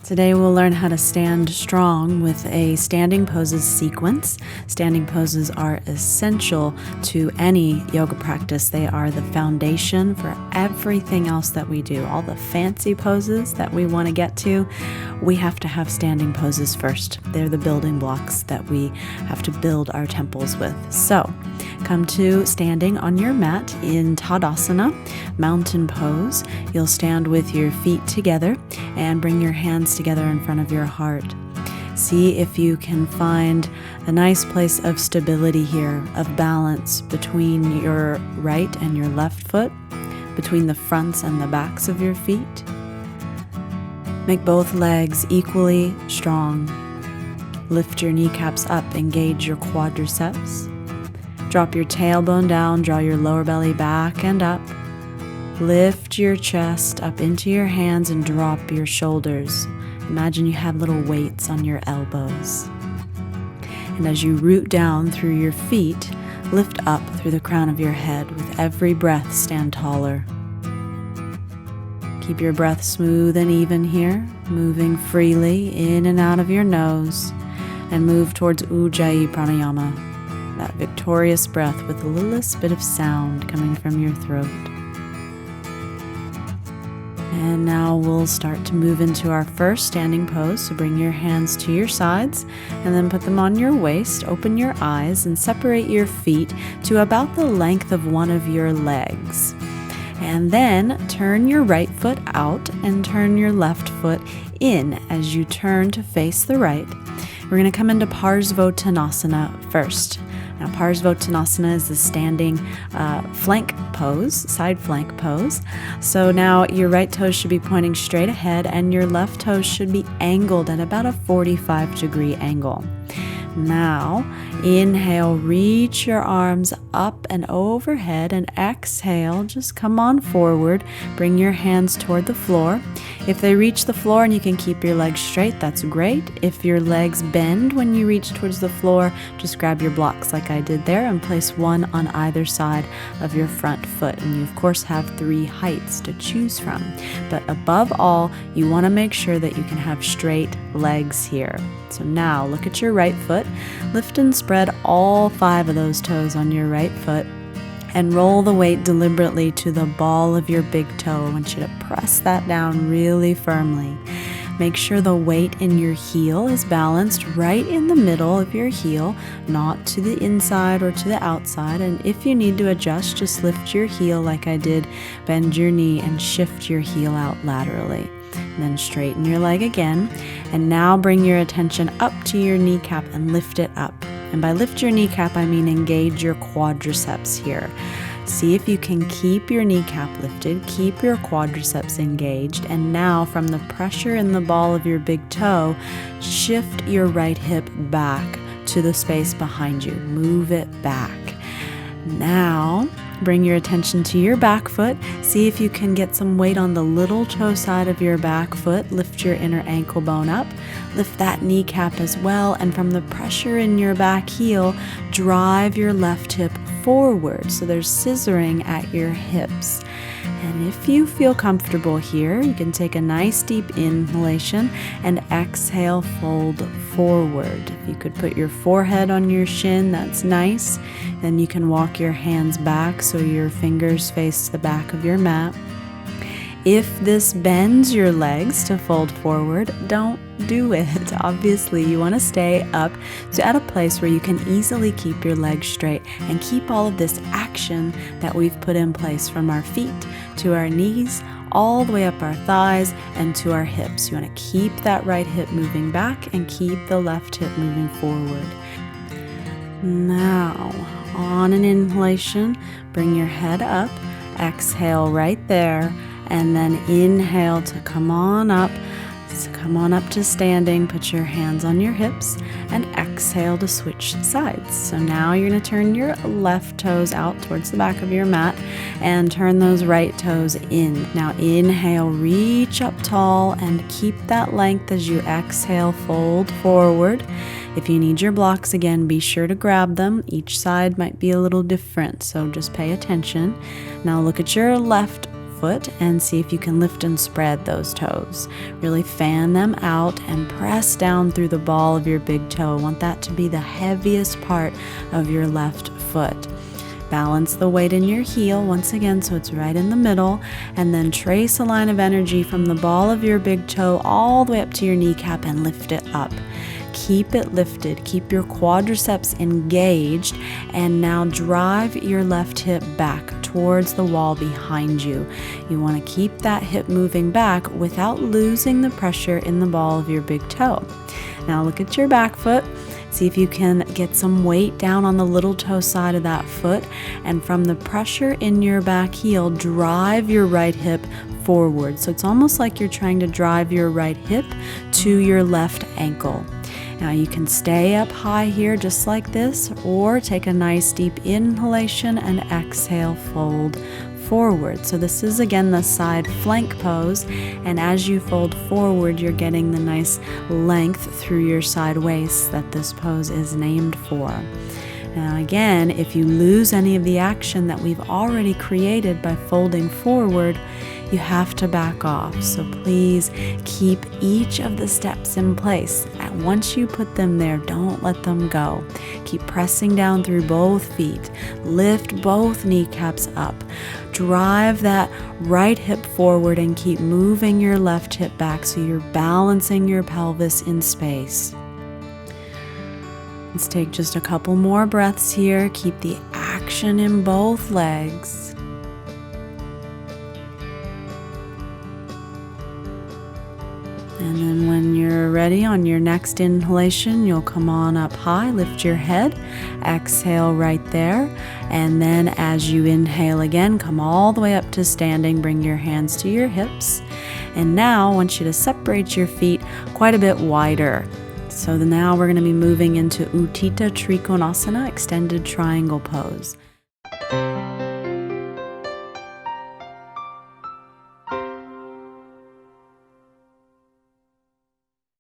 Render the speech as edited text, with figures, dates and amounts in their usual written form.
Today we'll learn how to stand strong with a standing poses sequence. Standing poses are essential to any yoga practice. They are the foundation for everything else that we do. All the fancy poses that we want to get to, we have to have standing poses first. They're the building blocks that we have to build our temples with. So, come to standing on your mat in Tadasana, mountain pose. You'll stand with your feet together and bring your hands together in front of your heart. See if you can find a nice place of stability here, of balance between your right and your left foot, between the fronts and the backs of your feet. Make both legs equally strong. Lift your kneecaps up, engage your quadriceps. Drop your tailbone down, draw your lower belly back and up. Lift your chest up into your hands and drop your shoulders. Imagine you have little weights on your elbows. And as you root down through your feet, lift up through the crown of your head. With every breath, stand taller. Keep your breath smooth and even here, moving freely in and out of your nose, and move towards Ujjayi Pranayama, that victorious breath with the littlest bit of sound coming from your throat. And now we'll start to move into our first standing pose. So bring your hands to your sides and then put them on your waist. Open your eyes and separate your feet to about the length of one of your legs. And then turn your right foot out and turn your left foot in as you turn to face the right. We're going to come into Parsvottanasana first. Now, Parsvottanasana is the standing flank pose, side flank pose. So now your right toes should be pointing straight ahead and your left toes should be angled at about a 45-degree angle. Now, inhale, reach your arms up and overhead, and exhale, just come on forward. Bring your hands toward the floor. If they reach the floor and you can keep your legs straight, that's great. If your legs bend when you reach towards the floor, just grab your blocks like I did there and place one on either side of your front foot. And you, of course, have 3 heights to choose from. But above all, you want to make sure that you can have straight legs here. So now look at your right foot. Lift and spread all 5 of those toes on your right foot and roll the weight deliberately to the ball of your big toe. I want you to press that down really firmly. Make sure the weight in your heel is balanced right in the middle of your heel, not to the inside or to the outside. And if you need to adjust, just lift your heel like I did, bend your knee and shift your heel out laterally. And then straighten your leg again. And now bring your attention up to your kneecap and lift it up. And by lift your kneecap, I mean engage your quadriceps here. See if you can keep your kneecap lifted, keep your quadriceps engaged, and now from the pressure in the ball of your big toe, shift your right hip back to the space behind you. Move it back. Now, bring your attention to your back foot. See if you can get some weight on the little toe side of your back foot. Lift your inner ankle bone up. Lift that kneecap as well. And from the pressure in your back heel, drive your left hip forward. So there's scissoring at your hips. And if you feel comfortable here, you can take a nice deep inhalation and exhale, fold forward. If you could put your forehead on your shin, that's nice. Then you can walk your hands back so your fingers face the back of your mat. If this bends your legs to fold forward, don't do it. Obviously, you want to stay up so at a place where you can easily keep your legs straight and keep all of this action that we've put in place from our feet to our knees, all the way up our thighs and to our hips. You want to keep that right hip moving back and keep the left hip moving forward. Now, on an inhalation, bring your head up, exhale right there, and then inhale to come on up. So come on up to standing, put your hands on your hips, and exhale to switch sides. So now you're going to turn your left toes out towards the back of your mat and turn those right toes in. Now inhale, reach up tall and keep that length as you exhale, fold forward. If you need your blocks again, be sure to grab them. Each side might be a little different, so just pay attention. Now look at your left foot and see if you can lift and spread those toes. Really fan them out and press down through the ball of your big toe. I want that to be the heaviest part of your left foot. Balance the weight in your heel once again so it's right in the middle, and then trace a line of energy from the ball of your big toe all the way up to your kneecap and lift it up. Keep it lifted, keep your quadriceps engaged, and now drive your left hip back towards the wall behind you. You want to keep that hip moving back without losing the pressure in the ball of your big toe. Now look at your back foot. See if you can get some weight down on the little toe side of that foot, and from the pressure in your back heel, drive your right hip forward. So it's almost like you're trying to drive your right hip to your left ankle. Now you can stay up high here just like this, or take a nice deep inhalation and exhale, fold forward. So this is again the side flank pose, and as you fold forward you're getting the nice length through your side waist that this pose is named for. Now again, if you lose any of the action that we've already created by folding forward, you have to back off. So please keep each of the steps in place. And once you put them there, don't let them go. Keep pressing down through both feet. Lift both kneecaps up. Drive that right hip forward and keep moving your left hip back so you're balancing your pelvis in space. Let's take just a couple more breaths here. Keep the action in both legs. And then when you're ready on your next inhalation, you'll come on up high, lift your head, exhale right there. And then as you inhale again, come all the way up to standing, bring your hands to your hips. And now I want you to separate your feet quite a bit wider. So now we're going to be moving into Tita Trikonasana, extended triangle pose.